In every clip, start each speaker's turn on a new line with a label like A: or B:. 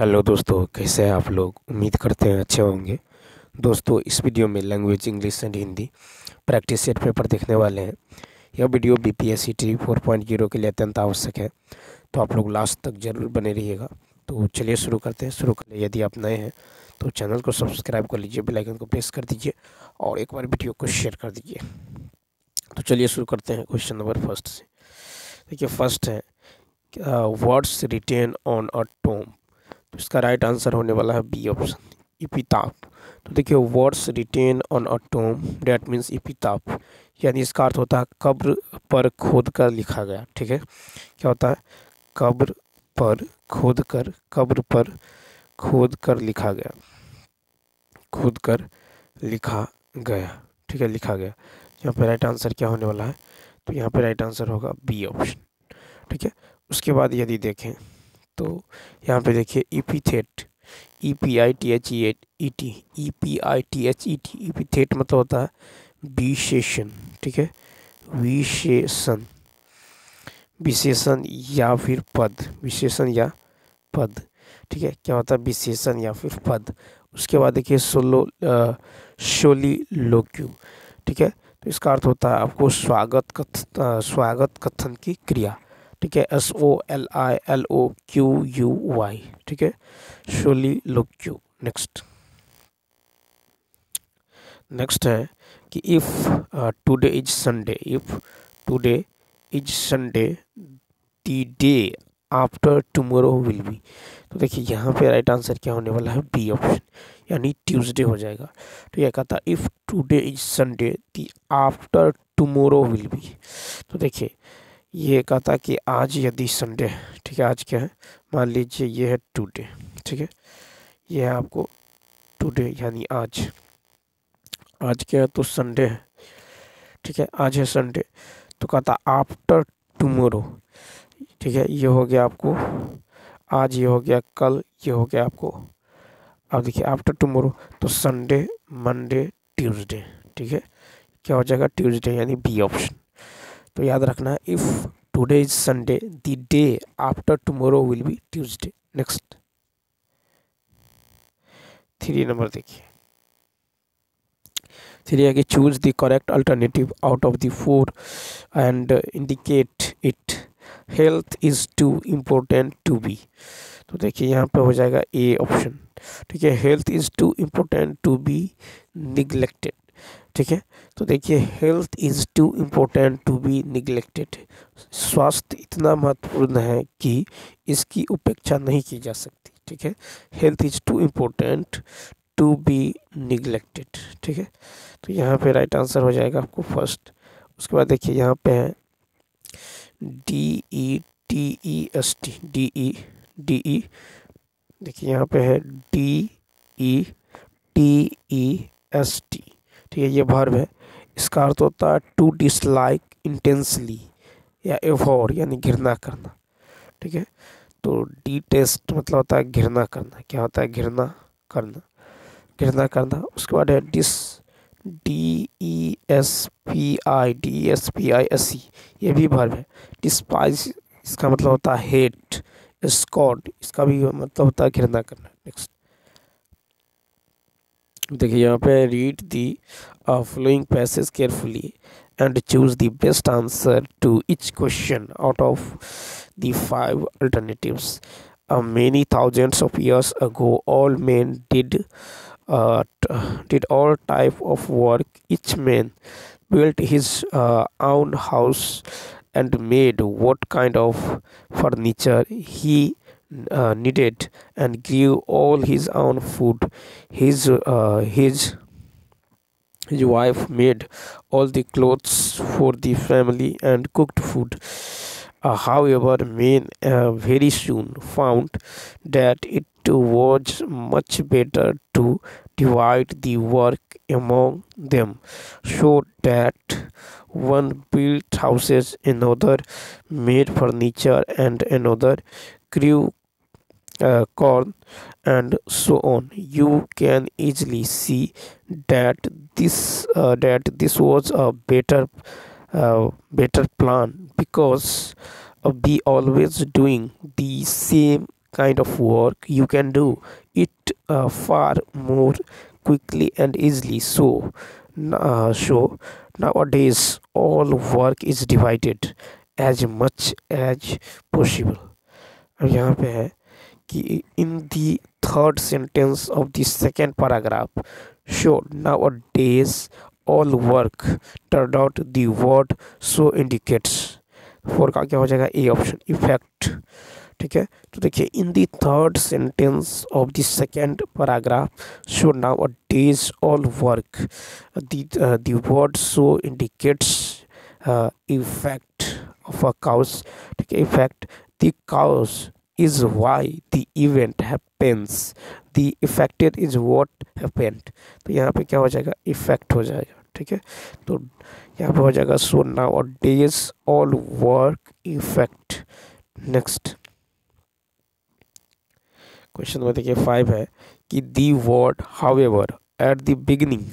A: Hello दोस्तों, कैसे हैं आप लोग। उम्मीद करते हैं अच्छे होंगे। दोस्तों, इस वीडियो में language English and Hindi practice set paper देखने वाले हैं। यह वीडियो बीपीएससी टी 4.0 के लिए अत्यंत आवश्यक है, तो आप लोग लास्ट तक जरूर बने रहिएगा। तो चलिए शुरू करते हैं। शुरू करें, यदि आप नए हैं तो चैनल को सब्सक्राइब कर लीजिए, बेल आइकन को प्रेस कर दीजिए और एक बार वीडियो को शेयर कर दीजिए। तो चलिए शुरू करते हैं क्वेश्चन नंबर फर्स्ट से। देखिए, फर्स्ट है words written on a tome. तो इसका राइट आंसर होने वाला है बी ऑप्शन, इपिताफ। तो देखिए, words written on a tomb date means epitaph, यानी इसका अर्थ होता है कब्र पर खोद कर लिखा गया। ठीक है, क्या होता है? कब्र पर खोद कर, कब्र पर खोद कर लिखा गया, खोद कर लिखा गया। ठीक है, लिखा गया। यहाँ पे राइट आंसर क्या होने वाला है? तो यहाँ पे राइट आंसर होगा बी ऑप्शन। ठीक है, उसके बाद यदि देखें तो यहाँ पे देखिए इपीथेट, EPITHEAT, EPITHET, इपीथेट मतलब होता है विशेषण। ठीक है, विशेषण, विशेषण या फिर पद, विशेषण या पद। ठीक है, क्या होता है? विशेषण या फिर पद। उसके बाद देखिए सोलिलोक्यू। ठीक है, तो इसका अर्थ होता है आपको स्वागत कथन की क्रिया। ठीक है, SOLILOQUY। ठीक है, सोलिलोक्यू। नेक्स्ट है कि if today is Sunday, if today is Sunday the day after tomorrow will B. तो देखिए, यहाँ पे राइट आंसर क्या होने वाला है? बी ऑप्शन, यानी ट्यूसडे हो जाएगा। तो यह कहता है if today is Sunday the after tomorrow will B. तो देखिए, ये कहता है कि आज यदि संडे है, ठीक है, आज क्या है? मान लीजिए ये है टुडे। ठीक है, ये है आपको टुडे यानी आज, आज क्या है? तो संडे है। ठीक है, आज है संडे, तो कहता आफ्टर टुमारो। ठीक है, ये हो गया आपको आज, ये हो गया कल, ये हो गया आपको। अब देखिए आफ्टर टुमारो, तो संडे, मंडे, ट्यूसडे। ठीक है, क्या हो जाएगा? ट्यूसडे, यानी बी ऑप्शन। तो याद रखना है, if today is Sunday the day after tomorrow will be Tuesday. Next 3 number देखिए, 3 है कि choose the correct alternative out of the 4 and indicate it. Health is too important to be. तो देखिए, यहाँ पे हो जाएगा ए ऑप्शन। ठीक है, health is too important to be neglected. ठीक है, तो देखिए, health is too important to be neglected. स्वास्थ्य इतना महत्वपूर्ण है कि इसकी उपेक्षा नहीं की जा सकती। ठीक है, health is too important to be neglected. ठीक है, तो यहाँ पे राइट आंसर हो जाएगा आपको फर्स्ट। उसके बाद देखिए, यहाँ पे है DETEST, DE, देखिए यहाँ पे है DETEST। ठीक है, ये वर्ब है। इसका अर्थ होता है टू डिसलाइक इंटेंसली या एवोर, यानी घृणा करना। ठीक है, तो डिटेस्ट मतलब होता है घृणा करना। क्या होता है? घृणा करना, घृणा करना। उसके बाद है DESPISE, ये भी वर्ब है। डिस्पाइज, इसका मतलब होता है हेट। स्कॉट, इसका भी मतलब होता है घृणा करना। नेक्स्ट देखिए, यहाँ पे read the following passage carefully and choose the best answer to each question out of the 5 alternatives. Many thousands of years ago, all men did all type of work. Each man built his own house and made what kind of furniture he needed and grew all his own food. His wife made all the clothes for the family and cooked food. However, men very soon found that it was much better to divide the work among them, so that one built houses, another made furniture, and another grew corn, and so on. You can easily see that this was a better plan, because we always doing the same kind of work, you can do it far more quickly and easily. So nowadays all work is divided as much as possible. अब यहाँ पे है कि in the third sentence of the second paragraph, so nowadays all work turned out the word so indicates. Four का क्या हो जाएगा, A option, effect. ठीक है, तो देखिए in the third sentence of the second paragraph, so nowadays all work, the word so indicates effect of a cows. ठीक है, effect, the cows is why the event happens, the affected is what happened। तो यहाँ पे क्या हो जाएगा, effect हो जाएगा। ठीक है, तो यहाँ पे हो जाएगा सो nowadays all work effect. Next question में देखिए 5 है कि the word however at the beginning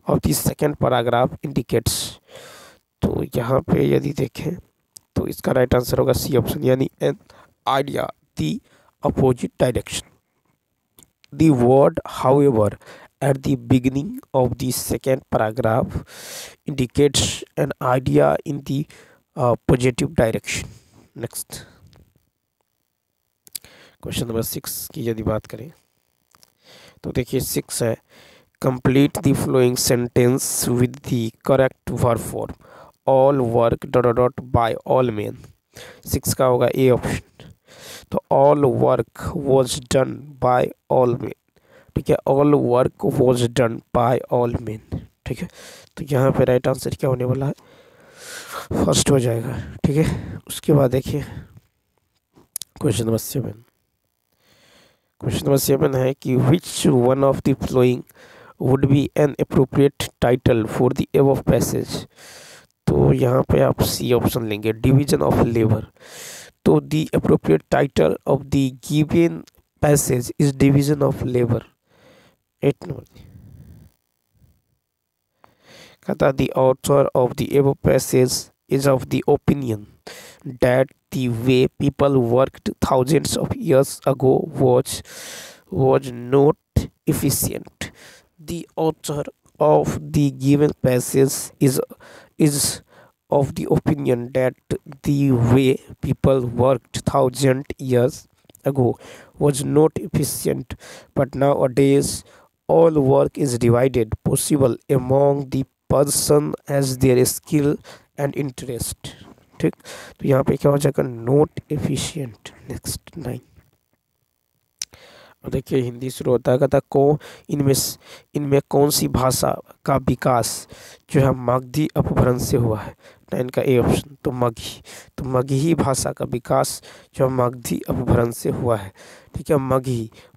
A: of the second paragraph indicates। तो यहाँ पे यदि देखें तो इसका राइट आंसर होगा सी ऑप्शन, यानी an idea the opposite direction। The word however at the beginning of the second paragraph indicates an idea in the positive direction। Next question number 6 की यदि बात करें तो देखिए 6 है, complete the flowing sentence with the correct verb form, all work ... by all men। 6 का होगा A option. तो all work was done by all main. ठीक है, all work was done by all main. ठीक है, तो यहाँ पे राइट आंसर क्या होने वाला है, फर्स्ट हो जाएगा। ठीक है, उसके बाद देखिए क्वेश्चन नंबर 7। क्वेश्चन नंबर 7 है कि which one of the flowing would be an appropriate title for the above passage. तो यहाँ पे आप सी ऑप्शन लेंगे, डिवीजन ऑफ लेबर। तो the appropriate title of the given passage is division of labor। 8 number कहता the author of the above passage is of the opinion that the way people worked thousands of years ago was not efficient। The author of the given passage is of the opinion that the way people worked thousand years ago was not efficient, but nowadays all work is divided possible among the person as their skill and interest। ठीक, तो यहाँ पे क्या हो जाएगा, not efficient. Next 9 और देखिए हिंदी शुरू होता है, कहता इनमें कौन सी भाषा का विकास जो है मागधी अपभ्रंश से हुआ है। 9 का ए ऑप्शन, तो मगही। तो मगही भाषा का विकास जो मागधी अपभ्रंश से हुआ है। ठीक है,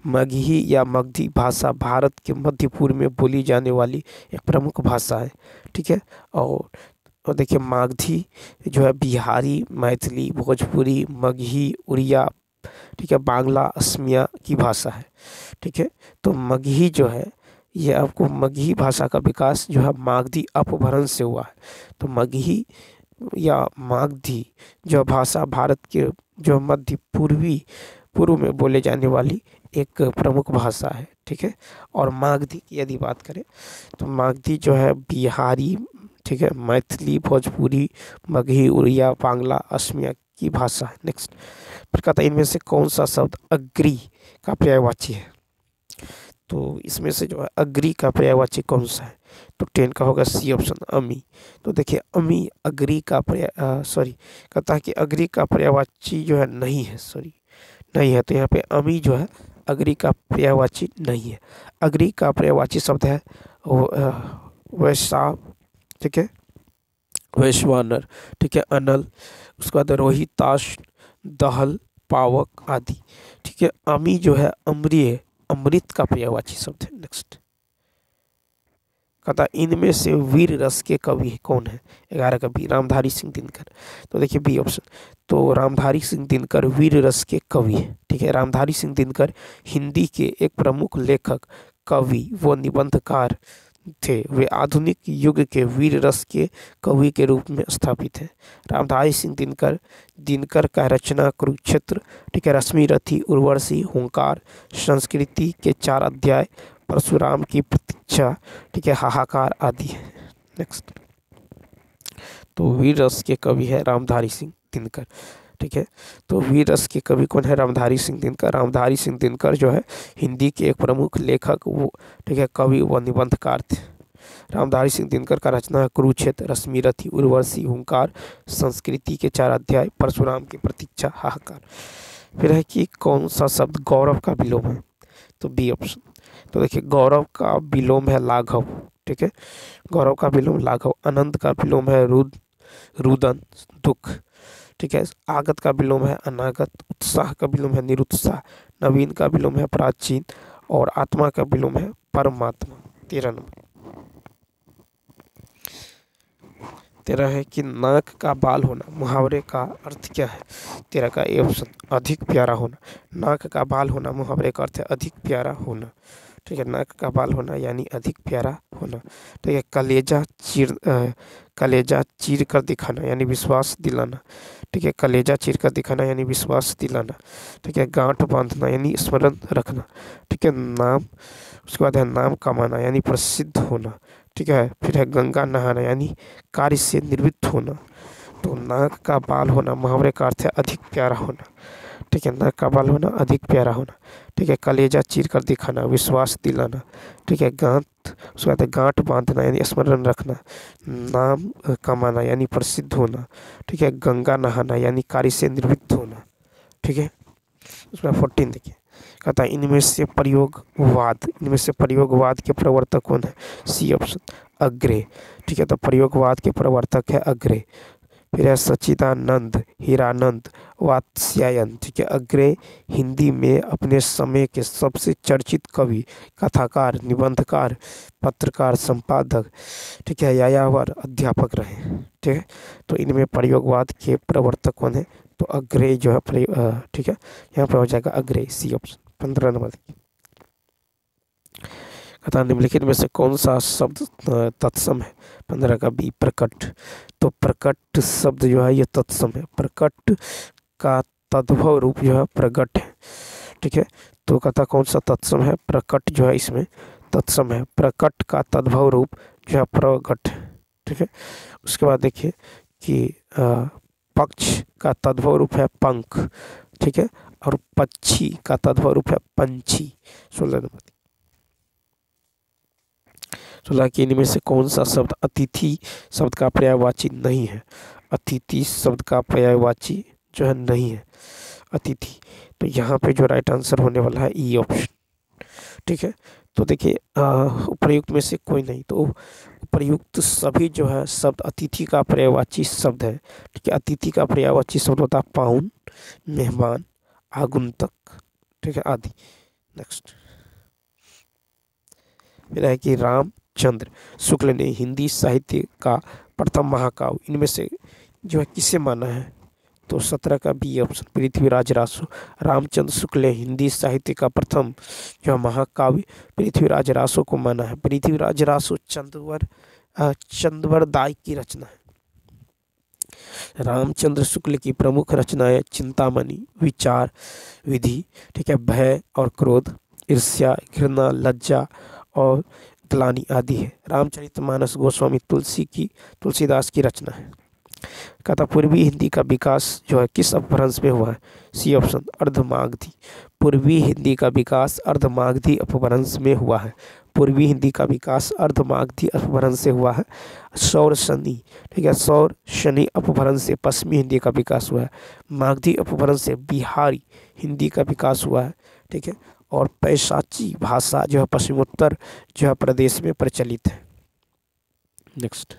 A: मगही या मगधी भाषा भारत के मध्य पूर्व में बोली जाने वाली एक प्रमुख भाषा है। ठीक है, और देखिए मागधी जो है बिहारी, मैथिली, भोजपुरी, मगही, उड़िया, ठीक है, बांग्ला, असमिया की भाषा है। ठीक है, तो मगही जो है ये आपको मगही भाषा का विकास जो है मागधी अपभ्रंश से हुआ है। तो मगही या मागधी जो भाषा भारत के जो मध्य पूर्व में बोले जाने वाली एक प्रमुख भाषा है। ठीक है, और मागधी की यदि बात करें तो मागधी जो है बिहारी, ठीक है, मैथिली, भोजपुरी, मगही, उड़िया, बांग्ला, असमिया की भाषा है। नेक्स्ट फिर कहता है इनमें से कौन सा शब्द अग्री का पर्यायवाची है। तो इसमें से जो है अग्री का पर्यायवाची कौन सा है, तो 10 का होगा सी ऑप्शन, अमी। तो देखिए अमी अग्री का कहता है कि अग्री का पर्यायवाची जो है नहीं है। तो यहाँ पे अमी जो है अग्री का पर्यायवाची नहीं है। अग्री का पर्यायवाची शब्द है वैशाव, ठीक है, वैश्वानर, ठीक है, अनल, उसके बाद रोहिताश, दहल, पावक आदि। ठीक है, अमी जो है अम्रीय, अमृत का पर्यायवाची शब्द है। नेक्स्ट कहता इनमें से वीर रस के कवि कौन है। 11 कवि, रामधारी सिंह दिनकर। तो देखिए बी ऑप्शन, तो रामधारी सिंह दिनकर वीर रस के कवि है। ठीक है, रामधारी सिंह दिनकर हिंदी के एक प्रमुख लेखक, कवि व निबंधकार, थे। वे आधुनिक युग के वीर रस के कवि के रूप में स्थापित हैं। रामधारी सिंह दिनकर, दिनकर का रचना कुरुक्षेत्र, ठीक है, रश्मिरथी, उर्वशी, हुंकार, संस्कृति के 4 अध्याय, परशुराम की प्रतीक्षा, ठीक है, हाहाकार आदि है। नेक्स्ट, तो वीर रस के कवि है रामधारी सिंह दिनकर, ठीक है। तो वीर रस के कवि कौन है? रामधारी सिंह दिनकर। रामधारी सिंह दिनकर जो है हिंदी के एक प्रमुख लेखक, वो, ठीक है, कवि व निबंधकार थे। रामधारी सिंह दिनकर का रचना है कुरुक्षेत्र, रश्मिरथी, उर्वशी, हुंकार, संस्कृति के 4 अध्याय, परशुराम की प्रतीक्षा, हाहाकार। फिर है कि कौन सा शब्द गौरव का विलोम है? तो बी ऑप्शन। तो देखिए, गौरव का विलोम है लाघव, ठीक है, गौरव का विलोम लाघव। आनंद का विलोम है रुदन, दुख, ठीक है। आगत का विलोम है अनागत। उत्साह का विलोम है निरुत्साह। नवीन का विलोम है प्राचीन। और आत्मा का विलोम है परमात्मा। 13 नंबर। 13 है कि नाक का बाल होना मुहावरे का अर्थ क्या है? 13 का ए ऑप्शन, अधिक प्यारा होना। नाक का बाल होना मुहावरे का अर्थ है अधिक प्यारा होना, ठीक है। नाक का बाल होना यानी अधिक प्यारा होना, ठीक है। कलेजा चीर कर दिखाना यानी विश्वास दिलाना, ठीक है। कलेजा चीर कर दिखाना यानी विश्वास दिलाना, ठीक है। गांठ बांधना यानी स्मरण रखना, ठीक है। नाम, उसके बाद है नाम कमाना यानी प्रसिद्ध होना, ठीक है। फिर है गंगा नहाना यानी कार्य से निवृत्त होना। तो नाक का बाल होना मुहावरे का अर्थ है अधिक प्यारा होना, ठीक है। नाक का बाल होना अधिक प्यारा होना, ठीक है। कलेजा चीर कर दिखाना, विश्वास दिलाना, ठीक है। उसके बाद गांठ बांधना यानी स्मरण रखना। नाम कमाना यानी प्रसिद्ध होना, ठीक है। गंगा नहाना यानी कार्य से निवृत्त होना, ठीक है। उसमें 14 देखिए, कहता है इनमें से प्रयोगवाद के प्रवर्तक कौन है? सी ऑप्शन, अग्रे, ठीक है। तो प्रयोगवाद के प्रवर्तक है अग्रे। फिर है सच्चिदानंद, हीरानंद, वात्स्यायन, ठीक है। अग्रे हिंदी में अपने समय के सबसे चर्चित कवि, कथाकार, निबंधकार, पत्रकार, संपादक, ठीक है, यायावर, अध्यापक रहे, ठीक है। तो इनमें प्रयोगवाद के प्रवर्तक कौन है? तो अग्रे जो है ठीक है, यहाँ पर हो जाएगा अग्रे, सी ऑप्शन। 15 नंबर। कथा निम्नलिखित में से कौन सा शब्द तत्सम है? 15 का बी, प्रकट। तो प्रकट शब्द जो है ये तत्सम है। प्रकट का तद्भव रूप जो है प्रगट है, ठीक है। तो कथा कौन सा तत्सम है? प्रकट जो है इसमें तत्सम है। प्रकट का तद्भव रूप जो है प्रगट है, ठीक है। उसके बाद देखिए कि पक्ष का तद्भव रूप है पंख, ठीक है। और पक्षी का तद्भव रूप है पंछी। 16 नंबर। 16 कि इनमें से कौन सा शब्द अतिथि शब्द का पर्यायवाची नहीं है? अतिथि शब्द का पर्यायवाची जो है नहीं है अतिथि। तो यहाँ पे जो राइट आंसर होने वाला है ई ऑप्शन, ठीक है। तो देखिए उपर्युक्त में से कोई नहीं, तो उपर्युक्त सभी जो है शब्द अतिथि का पर्यायवाची शब्द है, ठीक है। अतिथि का पर्यायवाची शब्द होता है पाहुन, मेहमान, आगुंतक, ठीक है, आदि। नेक्स्ट फिर है कि रामचंद्र शुक्ल ने हिंदी साहित्य का प्रथम महाकाव्य इनमें से जो है किसे माना है? तो 17 का बी ऑप्शन, पृथ्वीराज रासो। रामचंद्र शुक्ल ने हिंदी साहित्य का प्रथम जो महाकाव्य पृथ्वीराज रासो को माना है। पृथ्वीराज रासो चंद्रवरदाय की रचना है। रामचंद्र शुक्ल की प्रमुख रचनाएं चिंतामणि, विचार विधि, ठीक है, भय और क्रोध, ईर्ष्या, घृणा, लज्जा और ग्लानि आदि है। रामचरितमानस गोस्वामी तुलसीदास की रचना है। कहता पूर्वी हिंदी का विकास जो है किस अपभ्रंश में हुआ है? C option, Ardhamagadhi. पूर्वी हिंदी का विकास अर्धमागधी अपभ्रंश में हुआ है। पूर्वी हिंदी का विकास अर्धमागधी अपभ्रंश से हुआ है। सौर शनि, ठीक है, सौर शनि अपभ्रंश से पश्चिमी हिंदी का विकास हुआ है। मागधी अपभ्रंश से बिहारी हिंदी का विकास हुआ है, ठीक है। और पैशाची भाषा जो है पश्चिमोत्तर जो है प्रदेश में प्रचलित है। नेक्स्ट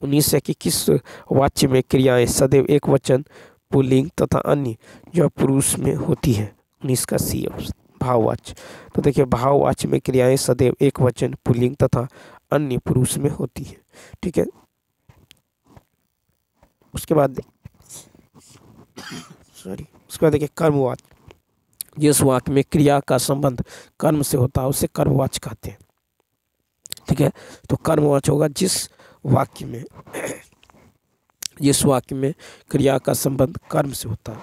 A: 19 है कि किस वाक्य में क्रियाएं सदैव एक वचन, पुल्लिंग तथा अन्य जो पुरुष में होती है? 19 का सी ऑप्शन, भाववाच्य। तो देखिए भाववाच्य में क्रियाएं सदैव एक वचन, पुल्लिंग तथा अन्य पुरुष में होती है, ठीक है। उसके बाद देखिए कर्मवाच्य, जिस वाक्य में क्रिया का संबंध कर्म से होता है उसे कर्मवाच्य कहते हैं। ठीक है। तो कर्मवाच्य होगा जिस वाक्य में क्रिया का संबंध कर्म से होता है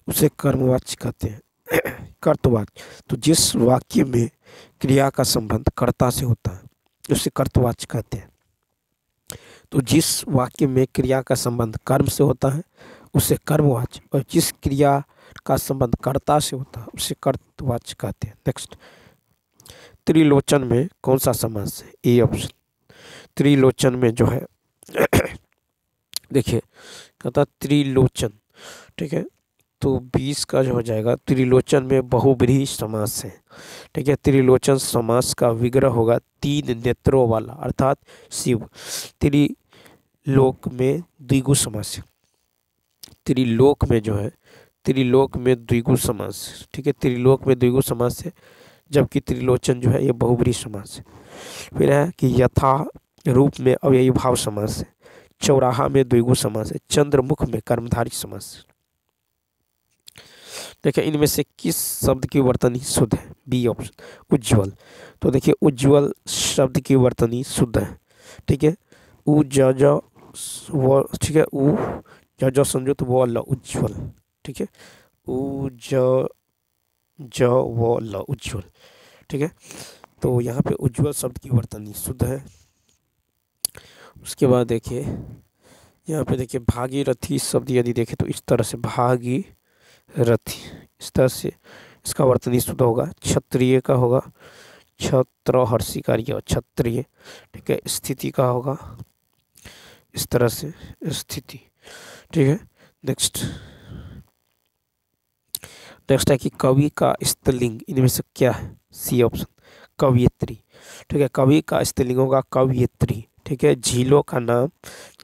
A: उसे कर्मवाच्य कहते हैं। कर्तवाच्य, तो जिस वाक्य में क्रिया का संबंध कर्ता से होता है उसे कर्तवाच्य कहते हैं। तो जिस वाक्य में क्रिया का संबंध कर्म से होता है उसे कर्मवाच्य, और जिस क्रिया का संबंध कर्ता से होता है उसे कर्तवाच्य कहते हैं। नेक्स्ट, त्रिलोचन में कौन सा समास है? A option. त्रिलोचन में जो है देखिए कहता त्रिलोचन, ठीक है। तो 20 का जो हो जाएगा, त्रिलोचन में बहुब्रीहि समास है, ठीक है। त्रिलोचन समास का विग्रह होगा 3 नेत्रों वाला, अर्थात शिव। त्रिलोक में द्विगु समास है, त्रिलोक में जो है, त्रिलोक में द्विगु समास, ठीक है। त्रिलोक में द्विगु समास है, जबकि त्रिलोचन जो है ये बहुब्रीहि समास है। फिर है कि यथा रूप में अव्ययी भाव समास है, चौराहा में द्विगु समास है, चंद्रमुख में कर्मधारय समास है। देखिए इनमें से किस शब्द की वर्तनी शुद्ध है? बी ऑप्शन, उज्ज्वल। तो देखिए उज्ज्वल शब्द की वर्तनी शुद्ध है, ठीक है। उ ज ज व, ठीक है। उ ज ज संयुक्त व ल, उज्ज्वल, ठीक है। उ ज व ल, उज्ज्वल, ठीक है। तो यहाँ पे उज्ज्वल शब्द की वर्तनी शुद्ध है। उसके बाद देखिए यहाँ पे देखिए भागीरथी शब्द यदि देखें तो इस तरह से भागीरथी, इस तरह से इसका वर्तनी शुद्ध होगा। क्षत्रिय का होगा छत्रहर्षि कार्य, क्षत्रिय, ठीक है। स्थिति का होगा इस तरह से स्थिति, ठीक है। नेक्स्ट है कि कवि का स्त्रीलिंग इनमें से क्या है? सी ऑप्शन, कवयित्री, ठीक है। कवि का स्त्रीलिंग होगा कवयित्री, ठीक है। झीलों का नाम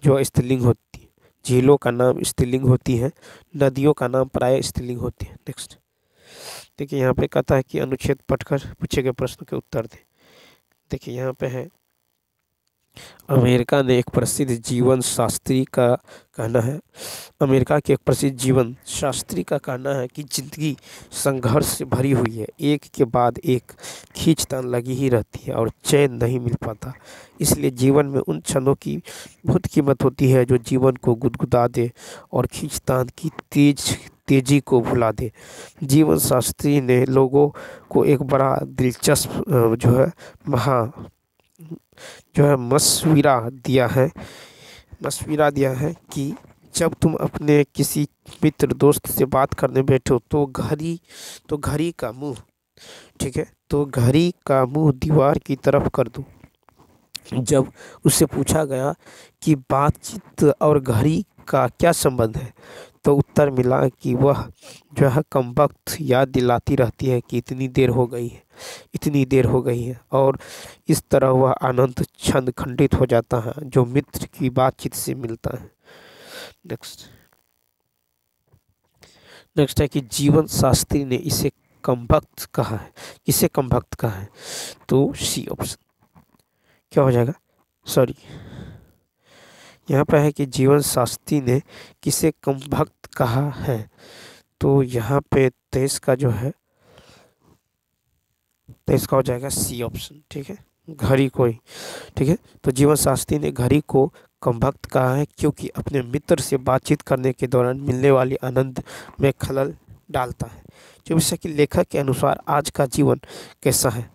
A: जो स्त्रीलिंग होती है, झीलों का नाम स्त्रीलिंग होती है, नदियों का नाम प्राय स्त्रीलिंग होती है। नेक्स्ट देखिए यहाँ पे कहता है कि अनुच्छेद पढ़कर पूछे गए प्रश्न के उत्तर दें। देखिए यहाँ पे है, अमेरिका ने एक प्रसिद्ध जीवन शास्त्री का कहना है, अमेरिका के एक प्रसिद्ध जीवन शास्त्री का कहना है कि जिंदगी संघर्ष से भरी हुई है, एक के बाद एक खींचतान लगी ही रहती है और चैन नहीं मिल पाता। इसलिए जीवन में उन क्षणों की बहुत कीमत होती है जो जीवन को गुदगुदा दे और खींचतान की तेजी को भुला दे। जीवन शास्त्री ने लोगों को एक बड़ा दिलचस्प मशविरा दिया है कि जब तुम अपने किसी मित्र दोस्त से बात करने बैठो तो घड़ी का मुंह, ठीक है, तो घड़ी का मुंह दीवार की तरफ कर दो। जब उससे पूछा गया कि बातचीत और घड़ी का क्या संबंध है तो उत्तर मिला कि वह जो है कमबख्त याद दिलाती रहती है कि इतनी देर हो गई है, और इस तरह वह आनंद क्षण खंडित हो जाता है जो मित्र की बातचीत से मिलता है। नेक्स्ट है कि जीवन शास्त्री ने इसे कमबख्त कहा है, किसे कमबख्त कहा है? तो सी ऑप्शन क्या हो जाएगा, सॉरी यहाँ पे है कि जीवन शास्त्री ने किसे कमबख्त कहा है, तो यहाँ पे 23 का जो है 23 का हो जाएगा सी ऑप्शन, ठीक है, घड़ी को ही, ठीक है। तो जीवन शास्त्री ने घड़ी को कमबख्त कहा है क्योंकि अपने मित्र से बातचीत करने के दौरान मिलने वाली आनंद में खलल डालता है। 24 कि लेखक के अनुसार आज का जीवन कैसा है?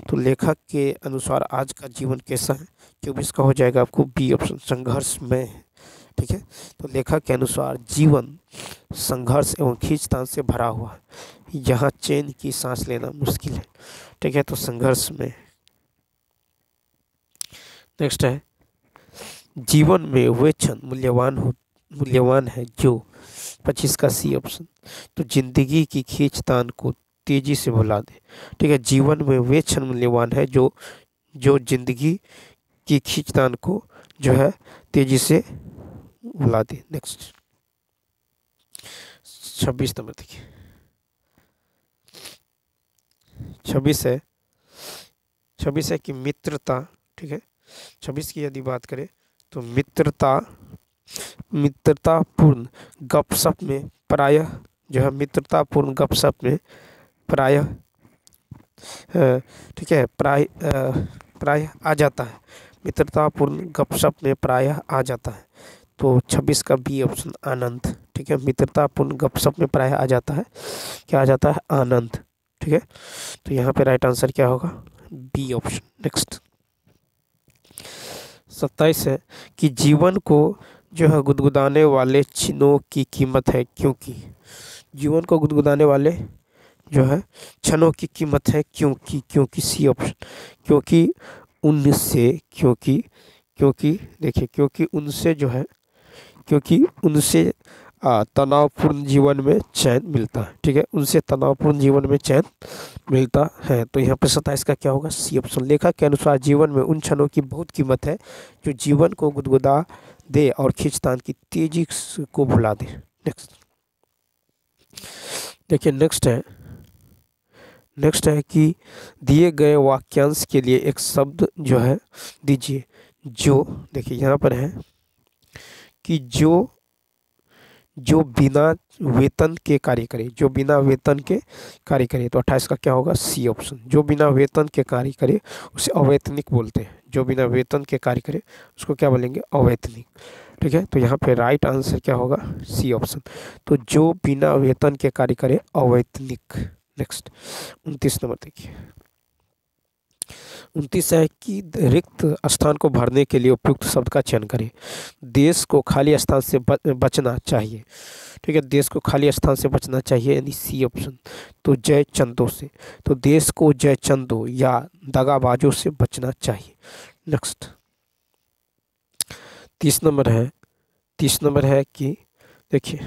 A: तो लेखक के अनुसार आज का जीवन कैसा है? 24 का हो जाएगा आपको बी ऑप्शन, संघर्षमय है, ठीक है। तो लेखक के अनुसार जीवन संघर्ष एवं खींचतान से भरा हुआ है, यहाँ चैन की सांस लेना मुश्किल है, ठीक है। तो संघर्ष में। नेक्स्ट है जीवन में वे क्षण मूल्यवान है जो 25 का सी ऑप्शन, तो जिंदगी की खींचतान को तेजी से भुला दे, ठीक है। जीवन में वे क्षण मूल्यवान है जो जिंदगी की खींचतान को जो है तेजी से भुला दे। नेक्स्ट 26 नंबर देखिए, 26 है कि मित्रता, ठीक है। 26 की यदि बात करें तो मित्रतापूर्ण गपशप में प्रायः जो है मित्रतापूर्ण गपशप में प्रायः, ठीक है, प्रायः आ जाता है, मित्रतापूर्ण गपशप में प्रायः आ जाता है। तो 26 का बी ऑप्शन आनंद। ठीक है, मित्रतापूर्ण गपशप में प्रायः आ जाता है, क्या आ जाता है? आनंद। ठीक है, तो यहाँ पे राइट आंसर क्या होगा? B option. नेक्स्ट 27 है कि जीवन को जो है गुदगुदाने वाले क्षणों की कीमत है क्योंकि। जीवन को गुदगुदाने वाले जो है क्षणों की कीमत है क्योंकि। क्योंकि सी ऑप्शन। क्योंकि उनसे, क्योंकि देखिए, क्योंकि उनसे जो है, क्योंकि उनसे तनावपूर्ण जीवन में चैन मिलता है। ठीक है, उनसे तनावपूर्ण जीवन में चैन मिलता है। तो यहाँ पे 27 का क्या होगा? C option. लेखक के अनुसार जीवन में उन क्षणों की बहुत कीमत है जो जीवन को गुदगुदा दे और खींचतान की तेजी को भुला दे। नेक्स्ट देखिए, नेक्स्ट है कि दिए गए वाक्यांश के लिए एक शब्द जो है दीजिए। जो, देखिए यहाँ पर है कि जो बिना वेतन के कार्य करे, जो बिना वेतन के कार्य करे। तो 28 का क्या होगा? C option. जो बिना वेतन के कार्य करे उसे अवैतनिक बोलते हैं। जो बिना वेतन के कार्य करे उसको क्या बोलेंगे? अवैतनिक। ठीक है, तो यहाँ पे राइट आंसर क्या होगा? C option. तो जो बिना वेतन के कार्य करे, अवैतनिक। नेक्स्ट 29 नंबर देखिए। 29 है कि रिक्त स्थान को भरने के लिए उपयुक्त शब्द का चयन करें। देश को खाली स्थान से बचना चाहिए। ठीक है, देश को खाली स्थान से बचना चाहिए, यानी सी ऑप्शन। तो जय चंदों से, तो देश को जय चंदों या दगाबाजों से बचना चाहिए। नेक्स्ट 30 नंबर है कि देखिए,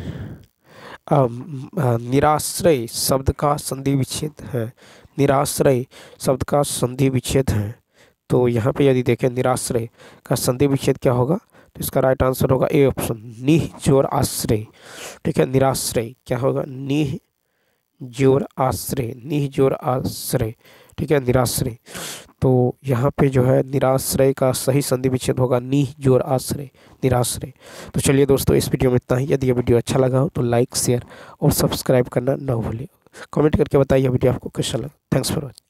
A: निराश्रय शब्द का संधि विच्छेद है। निराश्रय शब्द का संधि विच्छेद है। तो यहाँ पे यदि देखें निराश्रय का संधि विच्छेद क्या होगा? तो इसका राइट आंसर होगा ए ऑप्शन, निह जोर आश्रय। ठीक है, निराश्रय क्या होगा? निह जोर आश्रय, निह जोर आश्रय। ठीक है, निराश्रय। तो यहाँ पे जो है निराश्रय का सही संधि विच्छेद होगा निह जोर आश्रय, निराश्रय। तो चलिए दोस्तों, इस वीडियो में इतना ही। यदि ये वीडियो अच्छा लगा हो तो लाइक, शेयर और सब्सक्राइब करना ना भूलिए। कमेंट करके बताइए वीडियो आपको कैसा लगा। Thanks for watching.